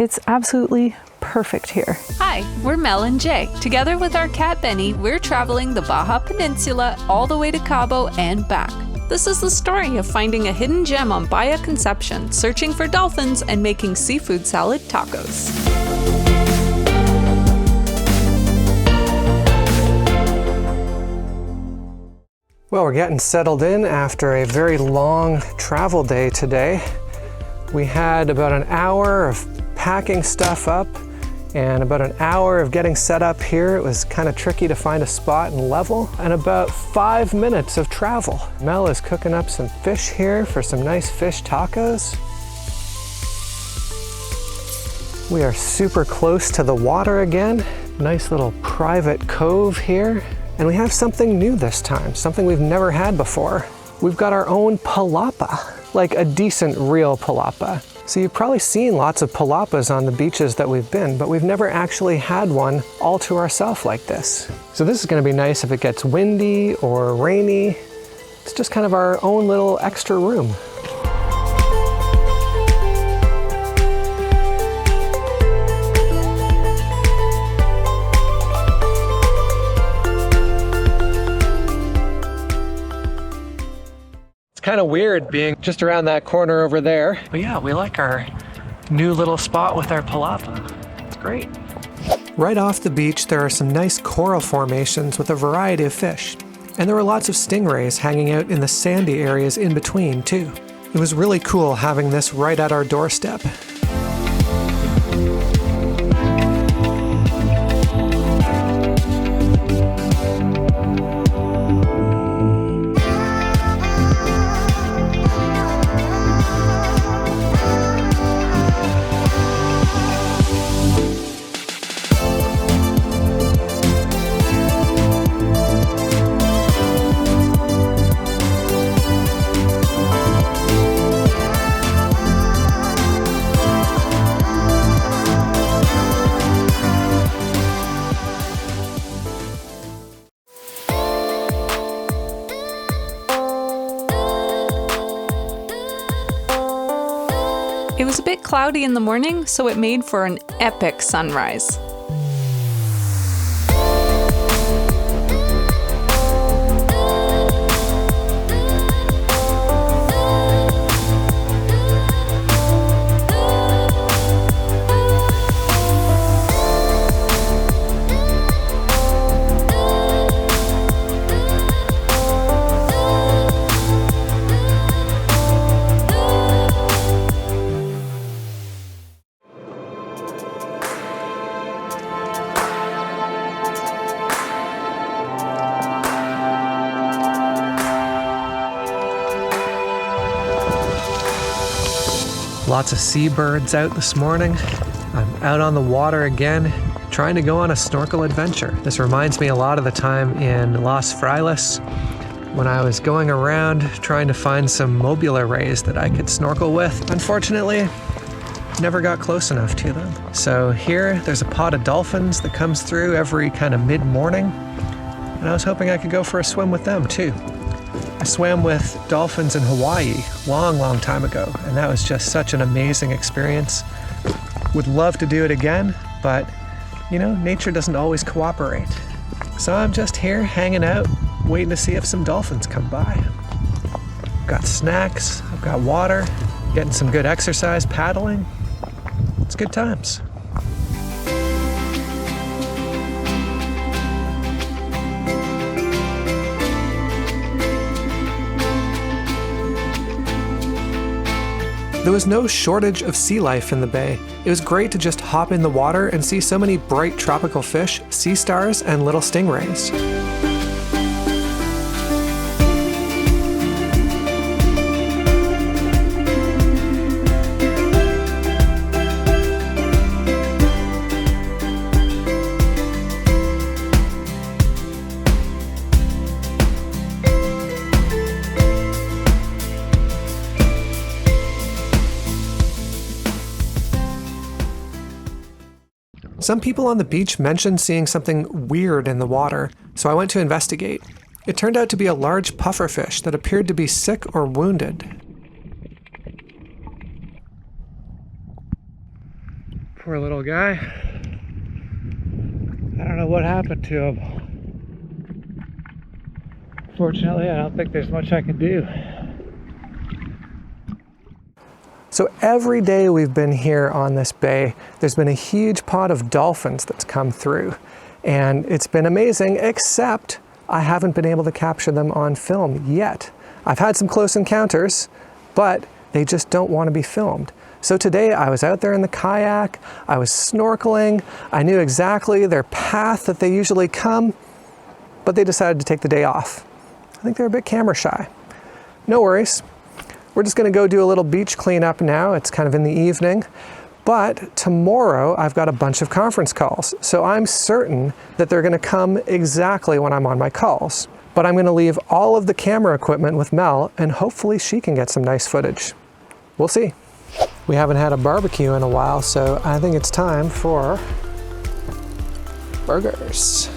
it's absolutely perfect here. Hi, we're Mel and Jay. Together with our cat Benny, we're traveling the Baja Peninsula all the way to Cabo and back. This is the story of finding a hidden gem on Bahia Concepcion, searching for dolphins, and making seafood salad tacos. Well, we're getting settled in after a very long travel day today. We had about an hour of packing stuff up and about an hour of getting set up here. It was kind of tricky to find a spot and level, and about 5 minutes of travel. Mel is cooking up some fish here for some nice fish tacos. We are super close to the water again. Nice little private cove here. And we have something new this time, something we've never had before. We've got our own palapa, like a decent real palapa. So you've probably seen lots of palapas on the beaches that we've been, but we've never actually had one all to ourselves like this. So this is gonna be nice if it gets windy or rainy. It's just kind of our own little extra room. Kind of weird being just around that corner over there. But yeah, we like our new little spot with our palapa. It's great. Right off the beach, there are some nice coral formations with a variety of fish. And there were lots of stingrays hanging out in the sandy areas in between too. It was really cool having this right at our doorstep. It was a bit cloudy in the morning, so it made for an epic sunrise. Lots of seabirds out this morning. I'm out on the water again, trying to go on a snorkel adventure. This reminds me a lot of the time in Los Frailes when I was going around trying to find some mobula rays that I could snorkel with. Unfortunately, never got close enough to them. So here, there's a pod of dolphins that comes through every kind of mid-morning, and I was hoping I could go for a swim with them too. I swam with dolphins in Hawaii long time ago, and that was just such an amazing experience. Would love to do it again, but you know, nature doesn't always cooperate. So I'm just here hanging out, waiting to see if some dolphins come by. I've got snacks, I've got water, getting some good exercise, paddling. It's good times. There was no shortage of sea life in the bay. It was great to just hop in the water and see so many bright tropical fish, sea stars, and little stingrays. Some people on the beach mentioned seeing something weird in the water, so I went to investigate. It turned out to be a large pufferfish that appeared to be sick or wounded. Poor little guy. I don't know what happened to him. Fortunately, I don't think there's much I can do. So every day we've been here on this bay, there's been a huge pod of dolphins that's come through. And it's been amazing, except I haven't been able to capture them on film yet. I've had some close encounters, but they just don't want to be filmed. So today I was out there in the kayak, I was snorkeling, I knew exactly their path that they usually come, but they decided to take the day off. I think they're a bit camera shy. No worries. We're just gonna go do a little beach cleanup now. It's kind of in the evening, but tomorrow I've got a bunch of conference calls. So I'm certain that they're gonna come exactly when I'm on my calls. But I'm gonna leave all of the camera equipment with Mel and hopefully she can get some nice footage. We'll see. We haven't had a barbecue in a while, so I think it's time for burgers.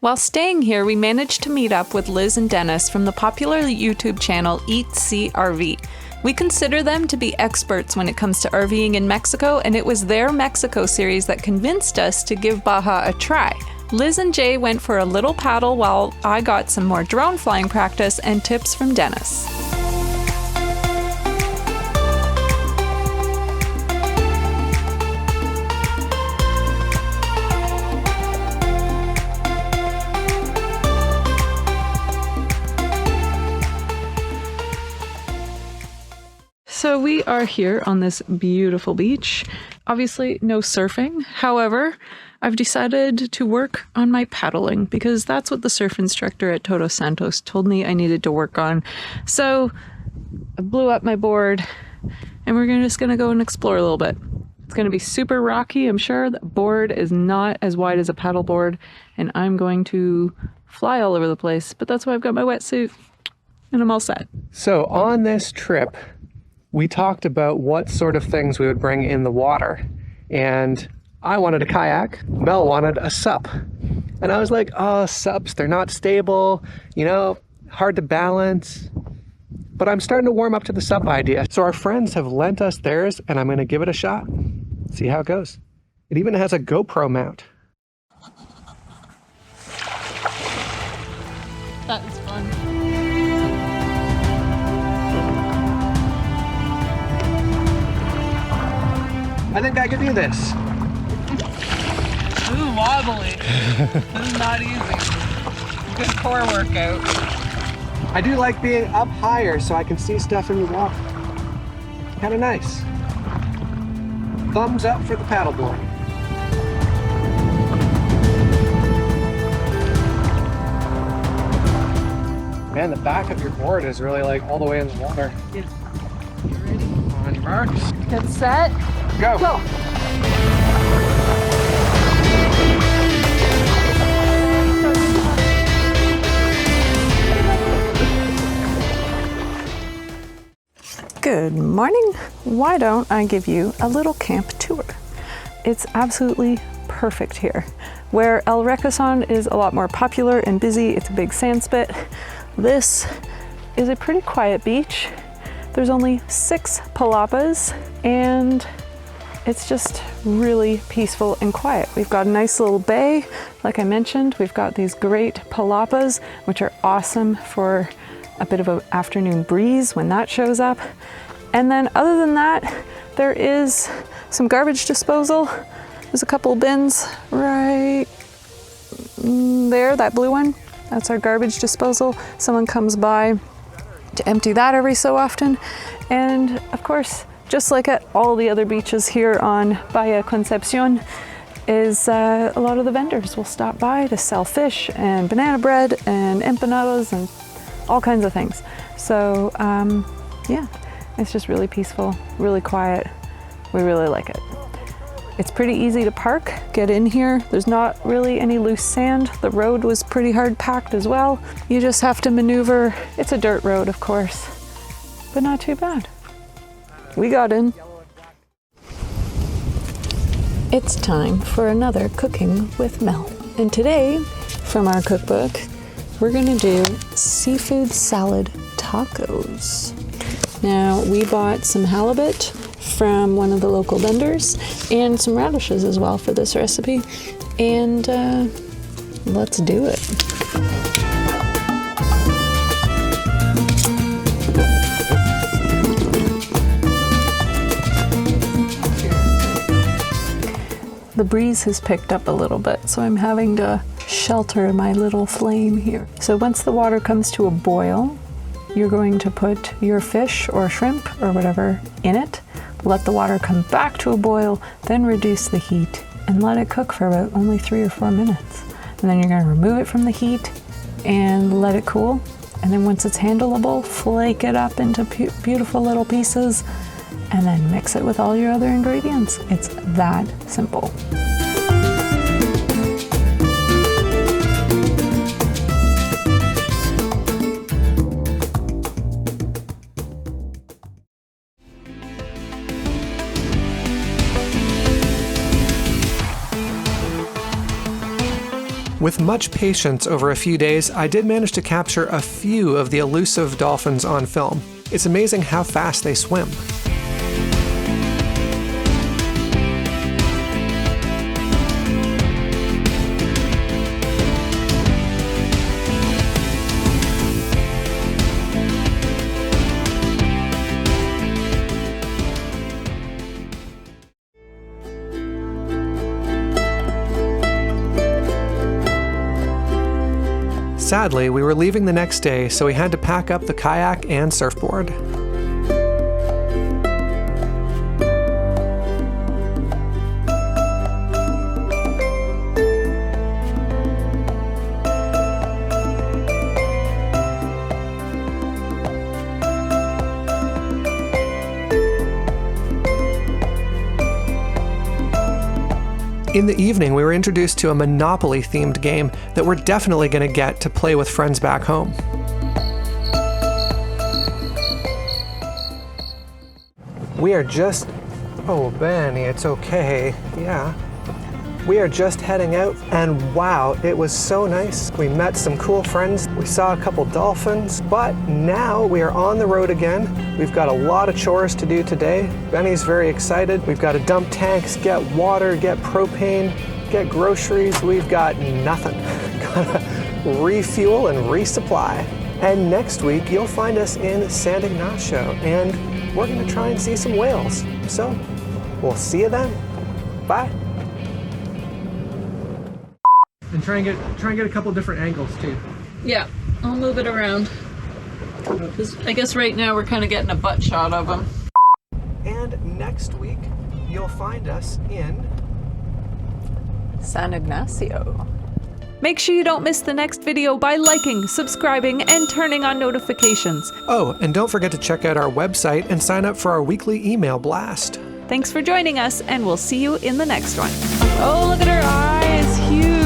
While staying here, we managed to meet up with Liz and Dennis from the popular YouTube channel Eat See RV. We consider them to be experts when it comes to RVing in Mexico, and it was their Mexico series that convinced us to give Baja a try. Liz and Jay went for a little paddle while I got some more drone flying practice and tips from Dennis. So we are here on this beautiful beach. Obviously no surfing. However, I've decided to work on my paddling because that's what the surf instructor at Todos Santos told me I needed to work on. So I blew up my board and we're just gonna go and explore a little bit. It's gonna be super rocky, I'm sure. The board is not as wide as a paddle board and I'm going to fly all over the place, but that's why I've got my wetsuit and I'm all set. So on this trip, we talked about what sort of things we would bring in the water. And I wanted a kayak, Mel wanted a sup. And I was like, oh, sups, they're not stable, you know, hard to balance. But I'm starting to warm up to the sup idea. So our friends have lent us theirs and I'm gonna give it a shot. See how it goes. It even has a GoPro mount. That was fun. I think I could do this. Ooh, wobbly. This is not easy. Good core workout. I do like being up higher so I can see stuff in the water. Kind of nice. Thumbs up for the paddleboard. Man, the back of your board is really like all the way in the water. Yeah. You ready? On your marks. Get set. Go. Go. Good morning. Why don't I give you a little camp tour? It's absolutely perfect here. Where El Requesón is a lot more popular and busy, it's a big sand spit. This is a pretty quiet beach. There's only 6 palapas, and it's just really peaceful and quiet. We've got a nice little bay. Like I mentioned, we've got these great palapas, which are awesome for a bit of an afternoon breeze when that shows up. And then other than that, there is some garbage disposal. There's a couple bins right there, that blue one. That's our garbage disposal. Someone comes by to empty that every so often. And of course, just like at all the other beaches here on Bahia Concepcion, is a lot of the vendors will stop by to sell fish and banana bread and empanadas and all kinds of things. So yeah, it's just really peaceful, really quiet. We really like it. It's pretty easy to park, get in here. There's not really any loose sand. The road was pretty hard packed as well. You just have to maneuver. It's a dirt road, of course, but not too bad. We got in. It's time for another Cooking with Mel. And today, from our cookbook, we're gonna do seafood salad tacos. Now, we bought some halibut from one of the local vendors and some radishes as well for this recipe. And let's do it. The breeze has picked up a little bit, so I'm having to shelter my little flame here. So once the water comes to a boil, you're going to put your fish or shrimp or whatever in it, let the water come back to a boil, then reduce the heat and let it cook for about only 3 or 4 minutes. And then you're going to remove it from the heat and let it cool. And then once it's handleable, flake it up into beautiful little pieces and then mix it with all your other ingredients. It's that simple. With much patience over a few days, I did manage to capture a few of the elusive dolphins on film. It's amazing how fast they swim. Sadly, we were leaving the next day, so we had to pack up the kayak and surfboard. In the evening, we were introduced to a Monopoly-themed game that we're definitely going to get to play with friends back home. We are just... Oh, Benny, it's okay. Yeah. We are just heading out, and wow, it was so nice. We met some cool friends. We saw a couple dolphins, but now we are on the road again. We've got a lot of chores to do today. Benny's very excited. We've got to dump tanks, get water, get propane, get groceries. We've got nothing. Gotta refuel and resupply. And next week, you'll find us in San Ignacio, and we're gonna try and see some whales. So, we'll see you then. Bye. And try and get a couple different angles too. Yeah, I'll move it around. I guess right now we're kind of getting a butt shot of them. And next week, you'll find us in San Ignacio. Make sure you don't miss the next video by liking, subscribing, and turning on notifications. Oh, and don't forget to check out our website and sign up for our weekly email blast. Thanks for joining us, and we'll see you in the next one. Oh, look at her eyes, huge.